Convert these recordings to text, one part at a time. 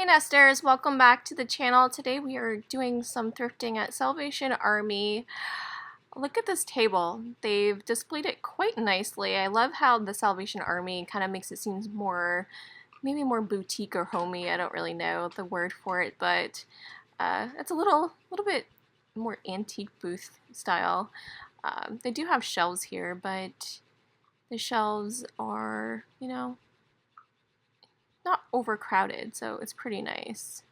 Nesters, welcome back to the channel. Today we are doing some thrifting at Salvation Army. Look at this table. They've displayed it quite nicely. I love how the Salvation Army kind of makes it seem more, maybe more boutique or homey. I don't really know the word for it, but it's a little bit more antique booth style. They do have shelves here, but the shelves are, you know, not overcrowded, so it's pretty nice.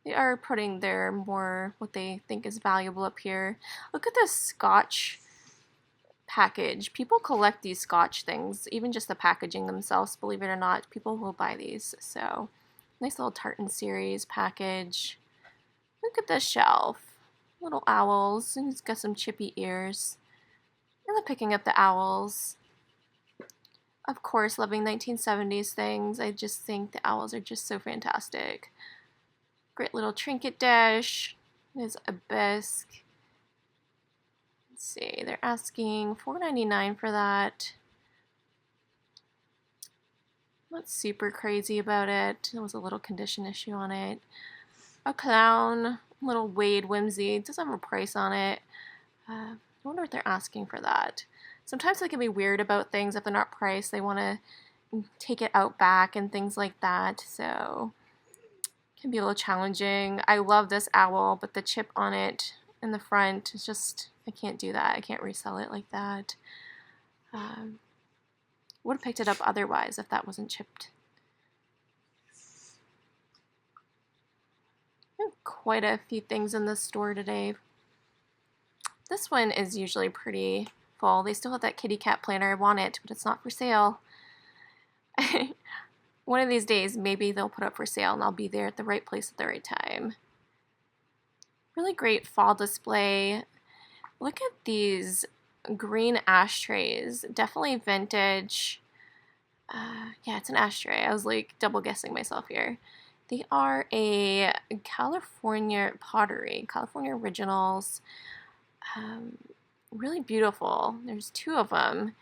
They are putting their more what they think is valuable up here. Look at this Scotch package. People collect these Scotch things, even just the packaging themselves, believe it or not. People will buy these. So nice little tartan series package. Look at this shelf. Little owls, and it's got some chippy ears. And they're picking up the owls. Of course, loving 1970s things. I just think the owls are just so fantastic. Great little trinket dish. There's a bisque. Let's see, they're asking $4.99 for that. Not super crazy about it. There was a little condition issue on it. A clown, little Wade whimsy. It doesn't have a price on it. I wonder what they're asking for that. Sometimes they can be weird about things if they're not priced. They want to take it out back and things like that. So it can be a little challenging. I love this owl, but the chip on it in the front is just, I can't do that. I can't resell it like that. Would have picked it up otherwise if that wasn't chipped. Quite a few things in this store today. This one is usually pretty full. They still have that kitty cat planner. I want it, but it's not for sale. One of these days, maybe they'll put up for sale and I'll be there at the right place at the right time. Really great fall display. Look at these green ashtrays. Definitely vintage. Yeah, it's an ashtray. I was like double guessing myself here. They are a California Pottery, California Originals. Really beautiful. There's two of them.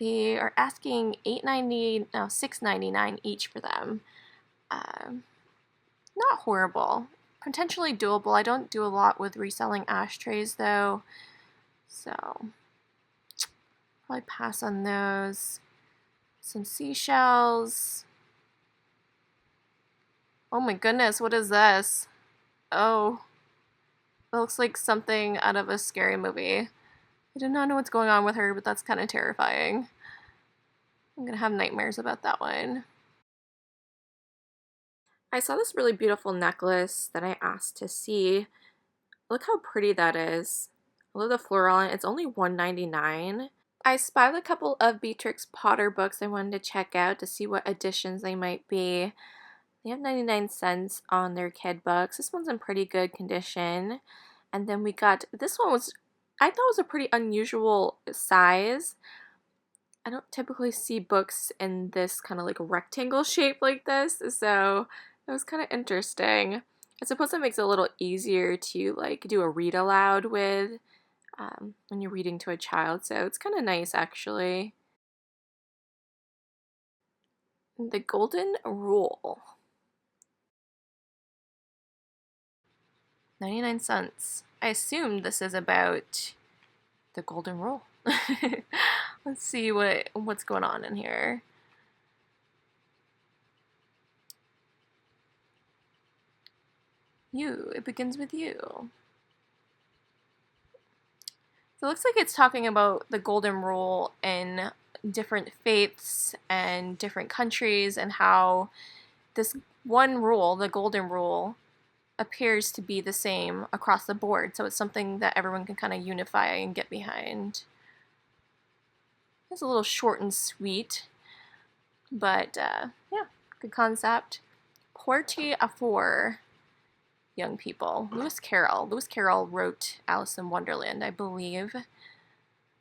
They are asking $6.99 each for them. Not horrible. Potentially doable. I don't do a lot with reselling ashtrays though, so probably pass on those. Some seashells. Oh my goodness, what is this? Oh, it looks like something out of a scary movie. I do not know what's going on with her, but that's kind of terrifying. I'm gonna have nightmares about that one. I saw this really beautiful necklace that I asked to see. Look how pretty that is. I love the floral on it. It's only $1.99. I spotted a couple of Beatrix Potter books I wanted to check out to see what editions they might be. They have 99 cents on their kid books. This one's in pretty good condition. And then we got, this one was, I thought it was a pretty unusual size. I don't typically see books in this kind of like rectangle shape like this, so it was kind of interesting. I suppose that makes it a little easier to like do a read aloud with when you're reading to a child, so it's kind of nice actually. The Golden Rule. 99 cents. I assume this is about the Golden Rule. Let's see what's going on in here. You. It begins with you. So it looks like it's talking about the Golden Rule in different faiths and different countries and how this one rule, the Golden Rule, appears to be the same across the board. So it's something that everyone can kind of unify and get behind. It's a little short and sweet, but yeah, good concept. Portrait for young people. Lewis Carroll. Lewis Carroll wrote Alice in Wonderland, I believe.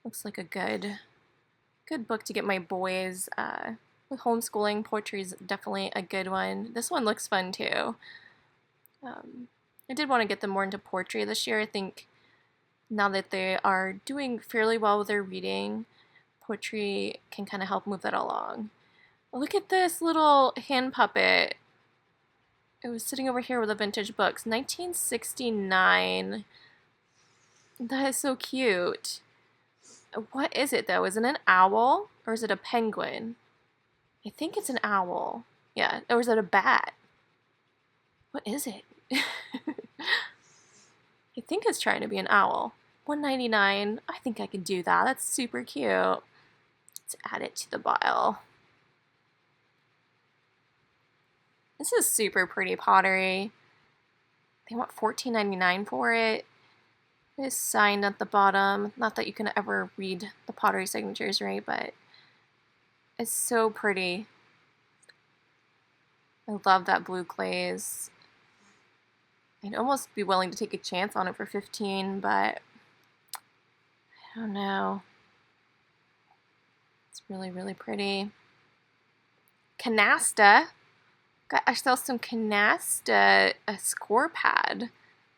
Looks like a good book to get my boys with homeschooling. Poetry is definitely a good one. This one looks fun too. I did want to get them more into poetry this year. I think now that they are doing fairly well with their reading, poetry can kind of help move that along. Look at this little hand puppet. It was sitting over here with the vintage books. 1969. That is so cute. What is it though? Is it an owl or is it a penguin? I think it's an owl. Yeah, or is it a bat? What is it? I think it's trying to be an owl. $1.99. I think I could do that. That's super cute. Let's add it to the pile. This is super pretty pottery. They want $14.99 for it. It is signed at the bottom. Not that you can ever read the pottery signatures, right? But it's so pretty. I love that blue glaze. I'd almost be willing to take a chance on it for $15, but I don't know. It's really, really pretty. Canasta. Got ourselves some canasta, a score pad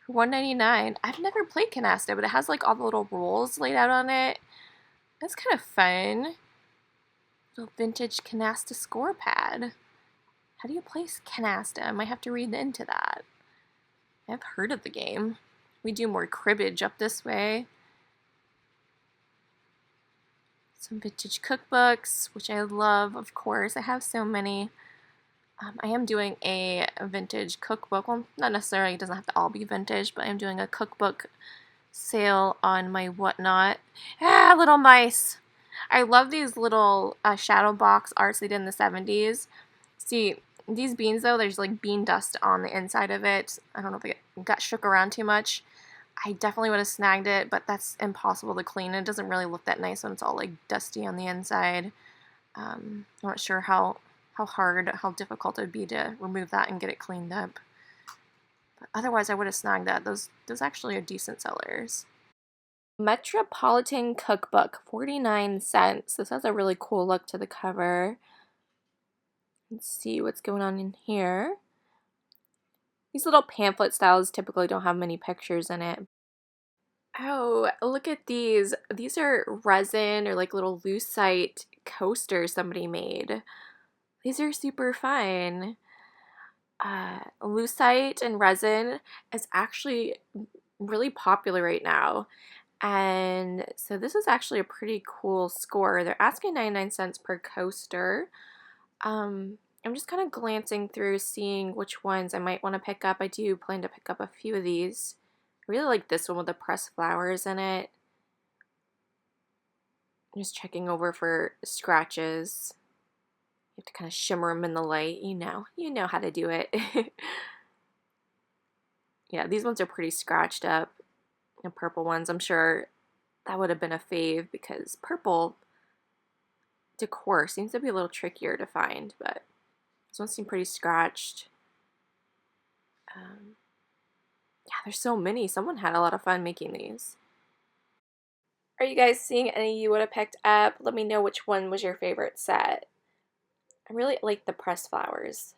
for $1.99. I've never played canasta, but it has like all the little rules laid out on it. That's kind of fun. Little vintage canasta score pad. How do you play canasta? I might have to read into that. I've heard of the game. We do more cribbage up this way. Some vintage cookbooks, which I love, of course. I have so many. I am doing a vintage cookbook. Well, not necessarily, it doesn't have to all be vintage, but I'm doing a cookbook sale on my whatnot. Ah, little mice! I love these little shadow box arts they did in the 70s. See, these beans though, there's like bean dust on the inside of it. I don't know if it got shook around too much. I definitely would have snagged it, but that's impossible to clean. It doesn't really look that nice when it's all like dusty on the inside. I'm not sure how difficult it would be to remove that and get it cleaned up. But otherwise, I would have snagged that. Those actually are decent sellers. Metropolitan Cookbook, 49 cents. This has a really cool look to the cover. Let's see what's going on in here. These little pamphlet styles typically don't have many pictures in it. Oh, look at these. These are resin or like little lucite coasters somebody made. These are super fun. Lucite and resin is actually really popular right now. And so this is actually a pretty cool score. They're asking 99 cents per coaster. I'm just kind of glancing through, seeing which ones I might want to pick up. I do plan to pick up a few of these. I really like this one with the pressed flowers in it. I'm just checking over for scratches. You have to kind of shimmer them in the light. You know how to do it. Yeah, these ones are pretty scratched up. The purple ones, I'm sure that would have been a fave because purple decor seems to be a little trickier to find, but these ones seem pretty scratched. Yeah, there's so many. Someone had a lot of fun making these. Are you guys seeing any you would have picked up? Let me know which one was your favorite set. I really like the pressed flowers.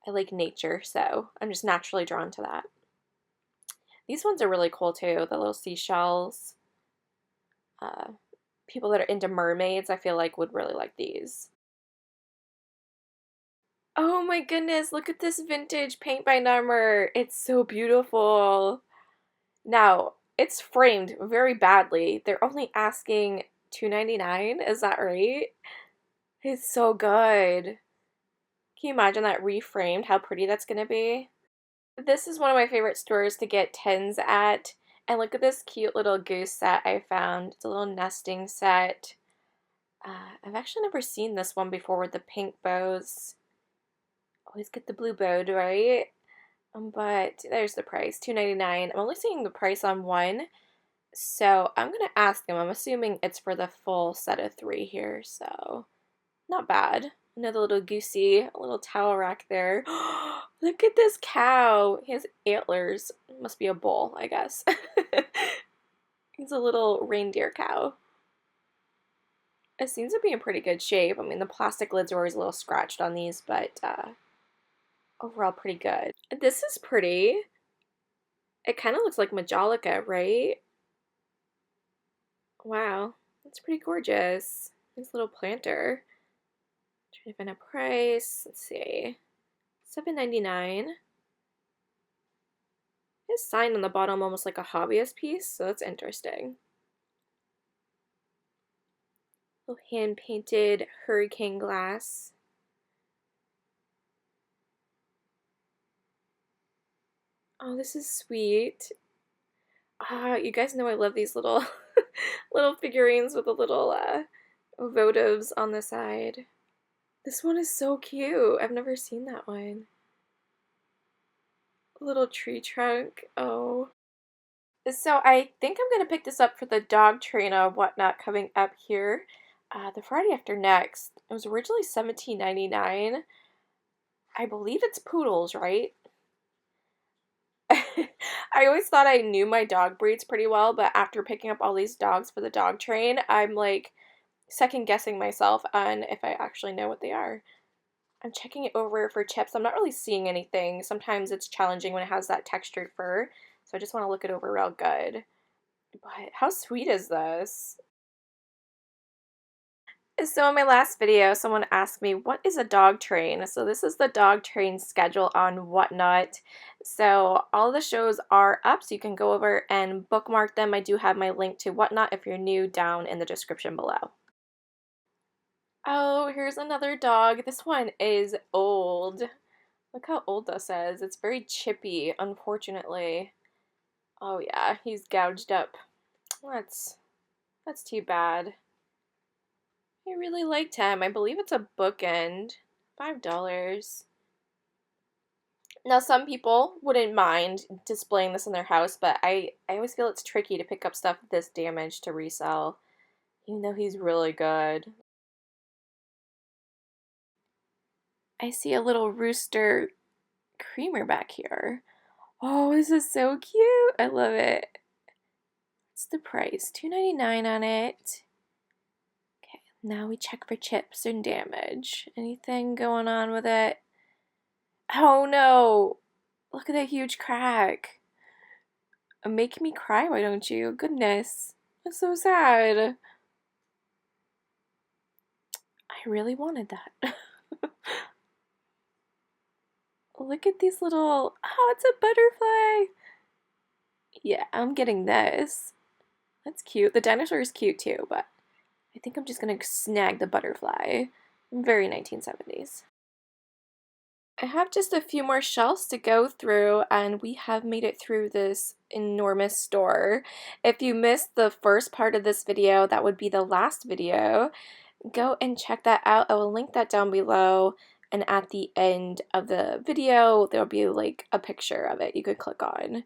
I like nature, so I'm just naturally drawn to that. These ones are really cool too, the little seashells. People that are into mermaids, I feel like, would really like these. Oh my goodness, look at this vintage paint by number. It's so beautiful. Now, it's framed very badly. They're only asking $2.99, is that right? It's so good. Can you imagine that reframed, how pretty that's going to be? This is one of my favorite stores to get tins at. And look at this cute little goose set I found. It's a little nesting set. I've actually never seen this one before with the pink bows. Always get the blue bowed, right? But there's the price, $2.99. I'm only seeing the price on one, so I'm going to ask him. I'm assuming it's for the full set of 3 here, so not bad. Another little goosey, a little towel rack there. Look at this cow. He has antlers. It must be a bull, I guess. He's a little reindeer cow. It seems to be in pretty good shape. I mean, the plastic lids are always a little scratched on these, but overall pretty good. This is pretty. It kind of looks like Majolica, right? Wow, that's pretty gorgeous. This little planter. Trying to find a price. Let's see. $7.99. It's signed on the bottom almost like a hobbyist piece, so that's interesting. Little hand-painted hurricane glass. Oh, this is sweet. You guys know I love these little little figurines with the little votives on the side. This one is so cute. I've never seen that one. A little tree trunk. Oh. So I think I'm going to pick this up for the dog trainer whatnot coming up here. The Friday after next. It was originally $17.99. I believe it's poodles, right? I always thought I knew my dog breeds pretty well, but after picking up all these dogs for the dog train, I'm like second guessing myself on if I actually know what they are. I'm checking it over for chips. I'm not really seeing anything. Sometimes it's challenging when it has that textured fur, so I just want to look it over real good. But how sweet is this? So in my last video, someone asked me, what is a dog train? So this is the dog train schedule on Whatnot. So all the shows are up, so you can go over and bookmark them. I do have my link to Whatnot if you're new down in the description below. Oh, here's another dog. This one is old. Look how old this is. It's very chippy, unfortunately. Oh yeah, he's gouged up. That's too bad. I really liked him. I believe it's a bookend. $5. Now, some people wouldn't mind displaying this in their house, but I always feel it's tricky to pick up stuff this damaged to resell, even though he's really good. I see a little rooster creamer back here. Oh, this is so cute. I love it. What's the price? $2.99 on it. Okay, now we check for chips and damage. Anything going on with it? Oh no! Look at that huge crack. Make me cry, why don't you? Goodness. That's so sad. I really wanted that. Look at these little... Oh, it's a butterfly! Yeah, I'm getting this. That's cute. The dinosaur is cute too, but I think I'm just gonna snag the butterfly. Very 1970s. I have just a few more shelves to go through, and we have made it through this enormous store. If you missed the first part of this video, that would be the last video. Go and check that out. I will link that down below, and at the end of the video, there'll be like a picture of it you could click on.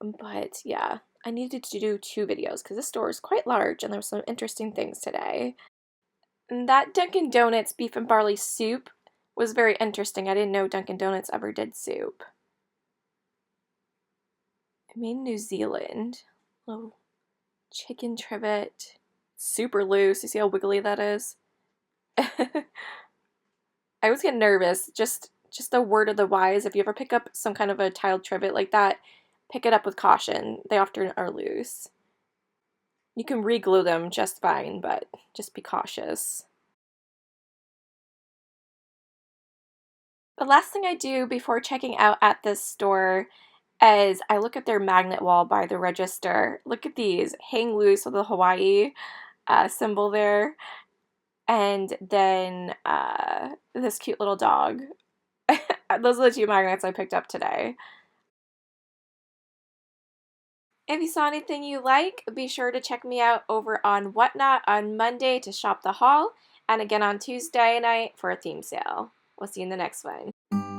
But yeah, I needed to do 2 videos because this store is quite large, and there's some interesting things today. And that Dunkin' Donuts beef and barley soup was very interesting. I didn't know Dunkin' Donuts ever did soup. I made in New Zealand. Little chicken trivet. Super loose. You see how wiggly that is? I always get nervous. Just a word of the wise. If you ever pick up some kind of a tiled trivet like that, pick it up with caution. They often are loose. You can re-glue them just fine, but just be cautious. The last thing I do before checking out at this store is I look at their magnet wall by the register. Look at these, hang loose with the Hawaii symbol there. And then this cute little dog. Those are the 2 magnets I picked up today. If you saw anything you like, be sure to check me out over on Whatnot on Monday to shop the haul, and again on Tuesday night for a theme sale. We'll see you in the next one.